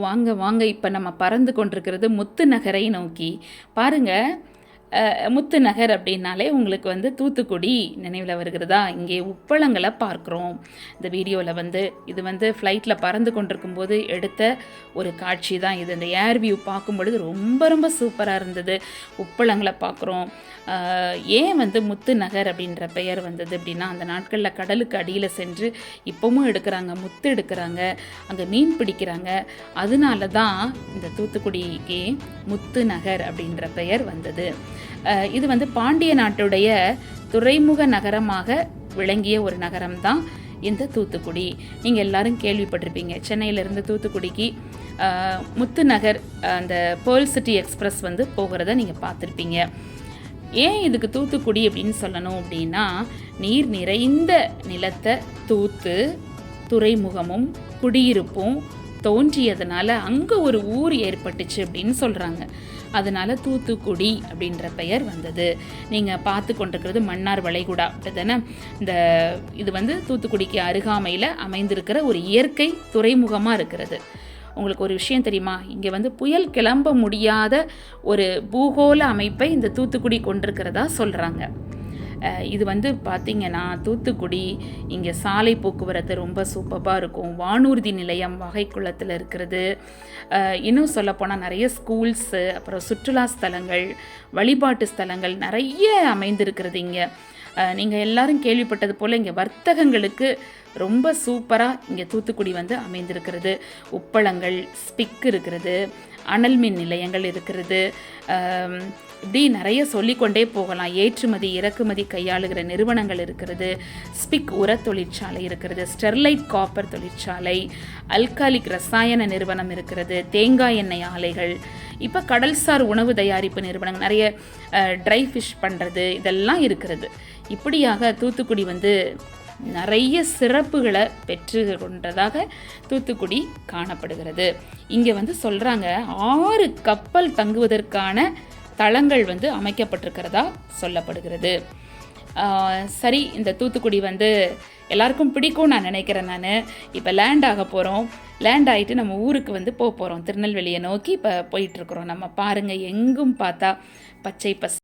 வாங்க வாங்க இப்போ நம்ம பறந்து கொண்டிருக்கிறது முத்து நகரை நோக்கி. பாருங்க, முத்து நகர் அப்படின்னாலே உங்களுக்கு வந்து தூத்துக்குடி நினைவில் வருகிறதா? இங்கே உப்பளங்களை பார்க்குறோம். இந்த வீடியோவில் இது ஃப்ளைட்டில் பறந்து கொண்டிருக்கும்போது எடுத்த ஒரு காட்சி தான் இது. இந்த ஏர் வியூ பார்க்கும்பொழுது ரொம்ப ரொம்ப சூப்பராக இருந்தது. உப்பளங்களை பார்க்குறோம். ஏன் முத்து நகர் அப்படின்ற பெயர் வந்தது அப்படின்னா, அந்த நாட்களில் கடலுக்கு அடியில் சென்று இப்போவும் எடுக்கிறாங்க, முத்து எடுக்கிறாங்க, அங்கே மீன் பிடிக்கிறாங்க. அதனால தான் இந்த தூத்துக்குடிக்கு முத்து நகர் அப்படின்ற பெயர் வந்தது. இது பாண்டிய நாட்டுடைய துறைமுக நகரமாக விளங்கிய ஒரு நகரம் தான் இந்த தூத்துக்குடி. நீங்கள் எல்லாரும் கேள்விப்பட்டிருப்பீங்க, சென்னையிலேருந்து தூத்துக்குடிக்கு முத்து நகர் அந்த பேர்ல் சிட்டி எக்ஸ்பிரஸ் போகிறத நீங்கள் பார்த்துருப்பீங்க. ஏன் இதுக்கு தூத்துக்குடி அப்படின்னு சொல்லணும் அப்படின்னா, நீர் நிறைந்த நிலத்தை தூத்து துறைமுகமும் குடியிருப்பும் தோன்றியதுனால அங்கே ஒரு ஊர் ஏற்பட்டுச்சு அப்படின்னு சொல்கிறாங்க. அதனால் தூத்துக்குடி அப்படின்ற பெயர் வந்தது. நீங்கள் பார்த்து கொண்டிருக்கிறது மன்னார் வளைகுடா தானே. இது தூத்துக்குடிக்கு அருகாமையில் அமைந்திருக்கிற ஒரு இயற்கை துறைமுகமாக இருக்கிறது. உங்களுக்கு ஒரு விஷயம் தெரியுமா? இங்கே புயல் கிளம்ப முடியாத ஒரு பூகோள அமைப்பை இந்த தூத்துக்குடி கொண்டிருக்கிறதா சொல்கிறாங்க. இது பார்த்திங்கன்னா தூத்துக்குடி இங்கே சாலை போக்குவரத்து ரொம்ப சூப்பராக இருக்கும். வானூர்தி நிலையம் வகைக்குளத்தில் இருக்கிறது. இன்னும் சொல்லப்போனால் நிறைய ஸ்கூல்ஸு, அப்புறம் சுற்றுலா ஸ்தலங்கள், வழிபாட்டு ஸ்தலங்கள் நிறைய அமைந்திருக்கிறது இங்கே. நீங்கள் எல்லாரும் கேள்விப்பட்டது போல் இங்கே வர்த்தகங்களுக்கு ரொம்ப சூப்பராக இங்கே தூத்துக்குடி அமைந்திருக்கிறது. உப்பளங்கள், ஸ்பிக் இருக்கிறது, அனல் மின் நிலையங்கள் இருக்கிறது. இப்படி நிறைய சொல்லிக்கொண்டே போகலாம். ஏற்றுமதி இறக்குமதி கையாளுகிற நிறுவனங்கள் இருக்கிறது. ஸ்பிக் உர தொழிற்சாலை இருக்கிறது, ஸ்டெர்லைட் காப்பர் தொழிற்சாலை, அல்காலிக் ரசாயன நிறுவனம் இருக்கிறது, தேங்காய் எண்ணெய் ஆலைகள், இப்போ கடல்சார் உணவு தயாரிப்பு நிறுவனங்கள், நிறைய ட்ரை ஃபிஷ் பண்ணுறது, இதெல்லாம் இருக்கிறது. இப்படியாக தூத்துக்குடி நிறைய சிறப்புகளை பெற்று கொண்டதாக தூத்துக்குடி காணப்படுகிறது. இங்கே சொல்கிறாங்க 6 கப்பல் தங்குவதற்கான தளங்கள் அமைக்கப்பட்டிருக்கிறதா சொல்லப்படுகிறது. சரி, இந்த தூத்துக்குடி எல்லாருக்கும் பிடிக்கும் நான் நினைக்கிறேன். நான் இப்போ லேண்ட் ஆக போகிறோம். லேண்ட் ஆகிட்டு நம்ம ஊருக்கு போக போகிறோம். திருநெல்வேலியை நோக்கி இப்போ போயிட்டுருக்குறோம். நம்ம பாருங்கள், எங்கும் பார்த்தா பச்சை